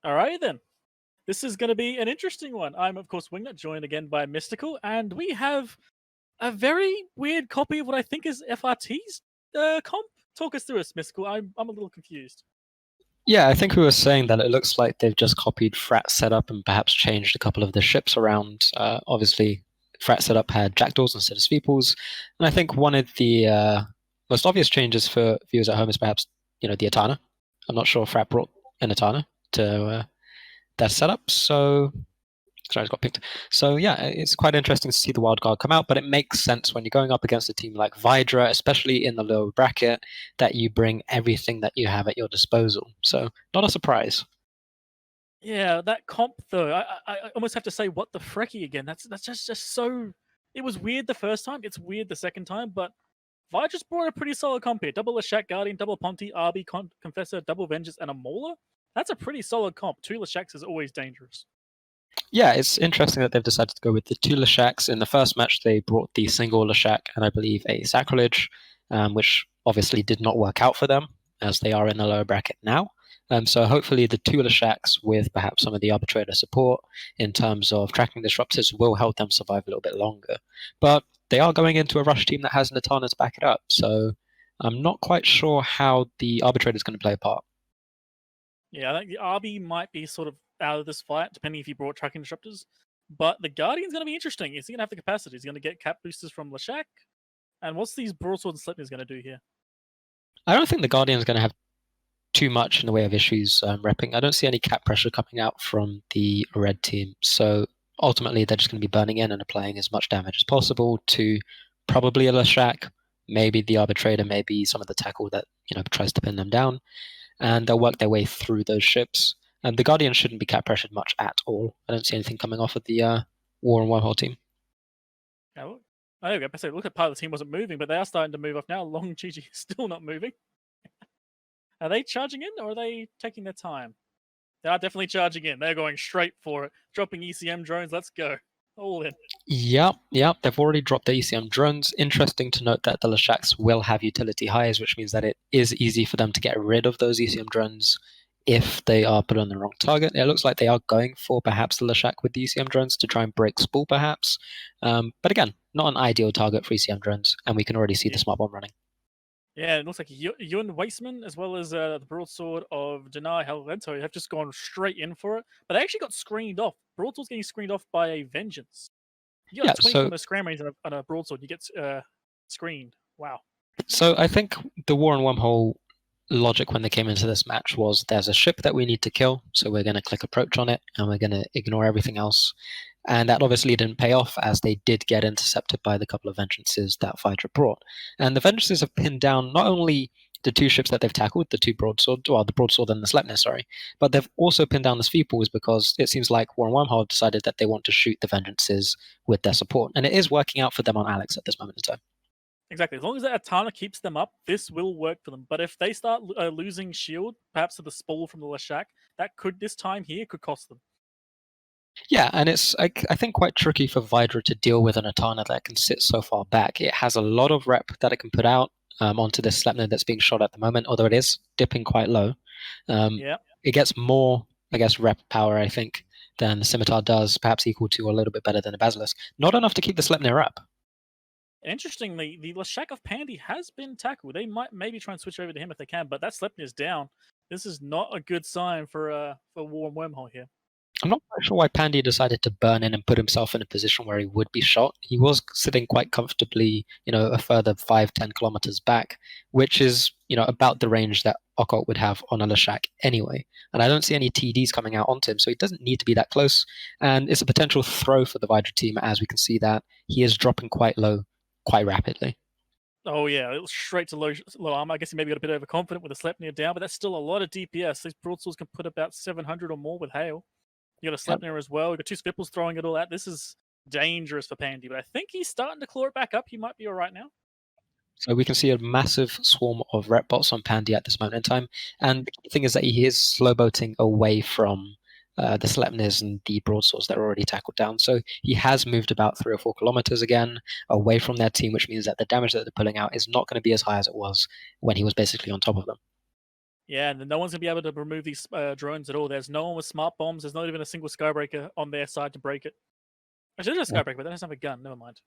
Alright then. This is going to be an interesting one. I'm, of course, Wingnut, joined again by Mystical, and we have a very weird copy of what I think is FRT's comp. Talk us through this, Mystical. I'm a little confused. Yeah, I think we were saying that it looks like they've just copied Frat setup and perhaps changed a couple of the ships around. Obviously, Frat setup had Jackdaws instead of Sweeples, and I think one of the most obvious changes for viewers at home is perhaps the Atana. I'm not sure if Frat brought an Atana to their setup, so sorry, it got picked. So yeah, it's quite interesting to see the wild card come out, but it makes sense when you're going up against a team like VYDRA, especially in the lower bracket, that you bring everything that you have at your disposal. So not a surprise. Yeah, that comp though, I almost have to say, what the frecky again. That's just so. It was weird the first time. It's weird the second time, but Vi just brought a pretty solid comp here. Double Leshak Guardian, double Ponti, RB Confessor, double Vengeance, and a Mauler. That's a pretty solid comp. Two Leshaks is always dangerous. Yeah, it's interesting that they've decided to go with the two Leshaks. In the first match, they brought the single Leshak and I believe a Sacrilege, which obviously did not work out for them as they are in the lower bracket now. So hopefully the two Leshaks with perhaps some of the arbitrator support in terms of tracking disruptors will help them survive a little bit longer. But they are going into a rush team that has Natana to back it up. So I'm not quite sure how the arbitrator is going to play a part. Yeah, I think the RB might be sort of out of this fight, depending if he brought tracking disruptors. But the Guardian's going to be interesting. Is he going to have the capacity? Is he going to get cap boosters from Leshak? And what's these Broadsword and Sleipnir's going to do here? I don't think the Guardian's going to have too much in the way of issues repping. I don't see any cap pressure coming out from the red team. So ultimately, they're just going to be burning in and applying as much damage as possible to probably a Leshak, maybe the arbitrator, maybe some of the tackle that tries to pin them down, and they'll work their way through those ships. And the Guardian shouldn't be cap pressured much at all. I don't see anything coming off of the War and Wormhole team. Yeah, well, I look at part of the team wasn't moving, but they are starting to move off now. Long GG is still not moving. Are they charging in, or are they taking their time? They are definitely charging in. They're going straight for it. Dropping ECM drones. Let's go. All in. Yep. They've already dropped the ECM drones. Interesting to note that the Leshaks will have utility highs, which means that it is easy for them to get rid of those ECM drones if they are put on the wrong target. It looks like they are going for perhaps the Leshak with the ECM drones to try and break Spool, perhaps. But again, not an ideal target for ECM drones, and we can already see the smart bomb running. Yeah, it looks like Huginn Weissman, as well as the broadsword of Janai Helvento, have just gone straight in for it. But they actually got screened off. Broadsword's getting screened off by a Vengeance. You got 20 on the scram range on a broadsword, you get screened. Wow. So I think the War and Wormhole logic when they came into this match was there's a ship that we need to kill, so we're going to click approach on it, and we're going to ignore everything else. And that obviously didn't pay off, as they did get intercepted by the couple of Vengeances that VYDRA brought. And the Vengeances have pinned down not only the two ships that they've tackled, the two broadsword, well, the broadsword and the Sleipnir, sorry, but they've also pinned down the Sweeples, because it seems like War and Wormhole have decided that they want to shoot the Vengeances with their support. And it is working out for them on Alex at this moment in time. Exactly. As long as that Atana keeps them up, this will work for them. But if they start losing shield, perhaps to the spool from the Leshak, that could, this time here, could cost them. Yeah, and it's I think quite tricky for VYDRA to deal with an Atana that can sit so far back. It has a lot of rep that it can put out onto this Sleipnir that's being shot at the moment, although it is dipping quite low. It gets more, I guess, rep power, I think, than the Scimitar does, perhaps equal to or a little bit better than the Basilisk. Not enough to keep the Sleipnir up. Interestingly, the Leshak of Pandy has been tackled. They might maybe try and switch over to him if they can, but that Sleipnir is down. This is not a good sign for War and Wormhole here. I'm not quite sure why Pandy decided to burn in and put himself in a position where he would be shot. He was sitting quite comfortably, a further 5-10 kilometers back, which is, about the range that Occult would have on a Leshak anyway. And I don't see any TDs coming out onto him, so he doesn't need to be that close. And it's a potential throw for the VYDRA team, as we can see that he is dropping quite low, quite rapidly. Oh yeah, it was straight to low armor. I guess he maybe got a bit overconfident with the Sleipnir down, but that's still a lot of DPS. These broadswords can put about 700 or more with hail. You got a Sleipnir as well. You got two Spipples throwing it all out. This is dangerous for Pandy, but I think he's starting to claw it back up. He might be all right now. So we can see a massive swarm of rep bots on Pandy at this moment in time. And the key thing is that he is slow boating away from the Sleipnirs and the broadswords that are already tackled down. So he has moved about 3 or 4 kilometers again away from their team, which means that the damage that they're pulling out is not going to be as high as it was when he was basically on top of them. Yeah, and no one's gonna be able to remove these drones at all. There's no one with smart bombs. There's not even a single skybreaker on their side to break it. Actually, there's a skybreaker, but that doesn't have a gun. Never mind.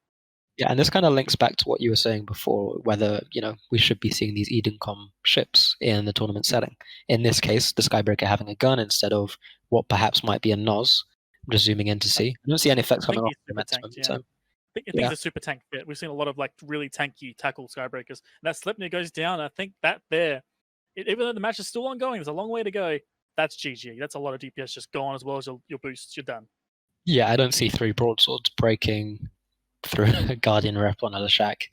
Yeah, and this kind of links back to what you were saying before, whether, we should be seeing these Edencom ships in the tournament setting. In this case, the Skybreaker having a gun instead of what perhaps might be a Nos. I'm just zooming in to see. I don't see any effects I think coming off he's the super momentum. tanked. Yeah, So, I think yeah. he's a super tank fit. We've seen a lot of like really tanky tackle skybreakers. And that Sleipnir goes down. I think that there, even though the match is still ongoing, there's a long way to go. That's GG. That's a lot of DPS just gone as well as your boosts. You're done. Yeah, I don't see 3 broadswords breaking through a Guardian rep on a Leshak.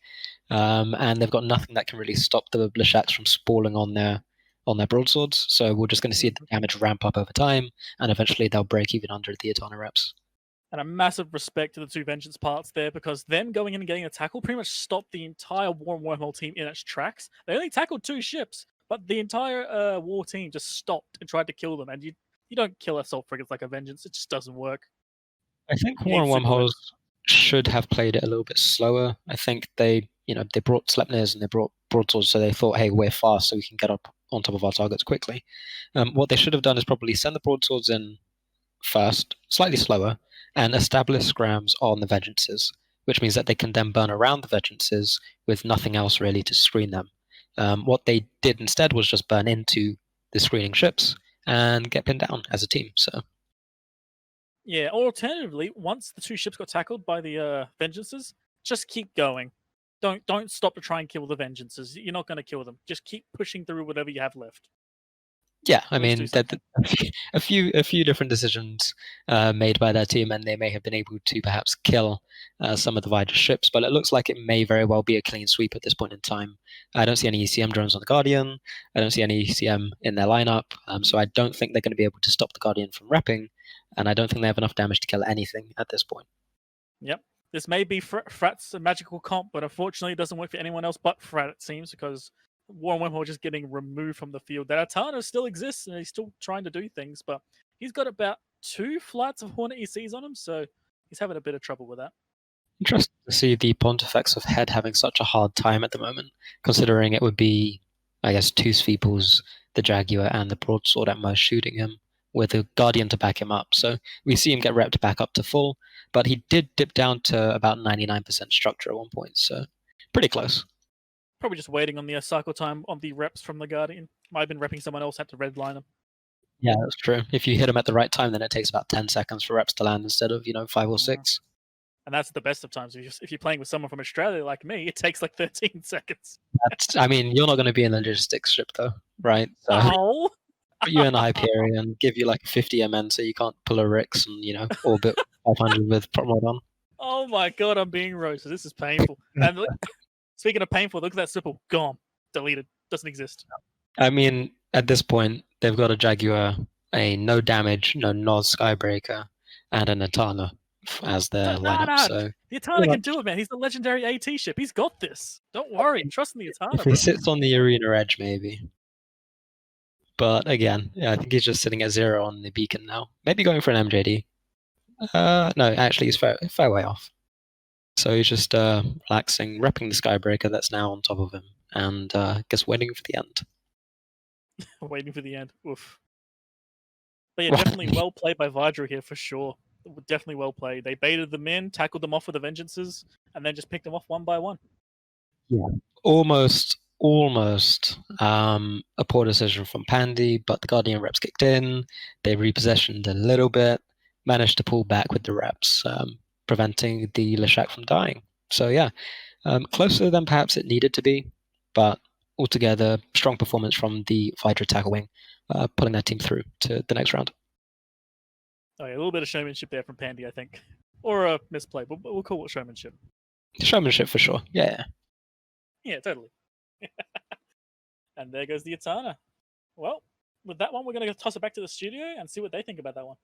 And they've got nothing that can really stop the Leshaks from spalling on their broadswords. So we're just going to see the damage ramp up over time, and eventually they'll break even under the Etana reps. And a massive respect to the two Vengeance parts there, because them going in and getting a tackle pretty much stopped the entire War and Wormhole team in its tracks. They only tackled 2 ships, but the entire War team just stopped and tried to kill them. And you don't kill assault frigates like a Vengeance. It just doesn't work. I think You War need and super Wormholes should have played it a little bit slower. I think they brought Sleipnirs and they brought broadswords, so they thought, hey, we're fast, so we can get up on top of our targets quickly. What they should have done is probably send the broadswords in first, slightly slower, and establish scrams on the Vengeances, which means that they can then burn around the Vengeances with nothing else really to screen them. What they did instead was just burn into the screening ships and get pinned down as a team. So Yeah, or alternatively, once the 2 ships got tackled by the Vengeances, just keep going. Don't stop to try and kill the Vengeances. You're not going to kill them. Just keep pushing through whatever you have left. yeah, I At least do mean, something. a few different decisions made by their team, and they may have been able to perhaps kill some of the VYDRA ships, but it looks like it may very well be a clean sweep at this point in time. I don't see any ECM drones on the Guardian. I don't see any ECM in their lineup, so I don't think they're going to be able to stop the Guardian from repping, and I don't think they have enough damage to kill anything at this point. Yep. This may be Frat's magical comp, but unfortunately it doesn't work for anyone else but Frat, it seems, because War and Wormhole just getting removed from the field. That Atana still exists, and he's still trying to do things, but he's got about 2 flights of Hornet ECs on him, so he's having a bit of trouble with that. Interesting to see the Pontifex of Head having such a hard time at the moment, considering it would be, I guess, 2 Sveeples, the Jaguar, and the Broadsword at most shooting him, with a Guardian to back him up. So we see him get repped back up to full, but he did dip down to about 99% structure at one point, so pretty close. Probably just waiting on the cycle time on the reps from the Guardian. Might have been repping someone else, had to redline him. Yeah, that's true. If you hit him at the right time, then it takes about 10 seconds for reps to land instead of 5 or 6. And that's the best of times. If you're playing with someone from Australia like me, it takes like 13 seconds. I mean, you're not going to be in the logistics ship though, right? So Oh! put you in the Hyperion, give you like 50 MN so you can't pull a Rix and orbit 500 with prop mod on. Oh my god, I'm being roasted. This is painful. And speaking of painful, look at that Sipple. Gone. Deleted. Doesn't exist. I mean, at this point, they've got a Jaguar, a no damage, no Nos Skybreaker, and an Atana as their lineup. So the Atana can do it, man. He's the legendary AT ship. He's got this. Don't worry. Trust in the Atana. If he sits on the arena edge, maybe. But again, I think he's just sitting at 0 on the beacon now. Maybe going for an MJD. No, actually, he's fair way off. So he's just relaxing, repping the Skybreaker that's now on top of him, and just waiting for the end. Waiting for the end. Oof. But yeah, definitely well played by VYDRA here for sure. Definitely well played. They baited them in, tackled them off with the Vengeances, and then just picked them off one by one. Yeah, almost a poor decision from Pandy, but the Guardian reps kicked in. They repossessioned a little bit, managed to pull back with the reps, preventing the Leshak from dying. So yeah, closer than perhaps it needed to be, but altogether, strong performance from the VYDRA tackle wing, pulling their team through to the next round. Oh yeah, a little bit of showmanship there from Pandy, I think. Or a misplay, but we'll call it showmanship. Showmanship for sure, yeah. Yeah, totally. And there goes the Atana. Well, with that one, we're going to toss it back to the studio and see what they think about that one.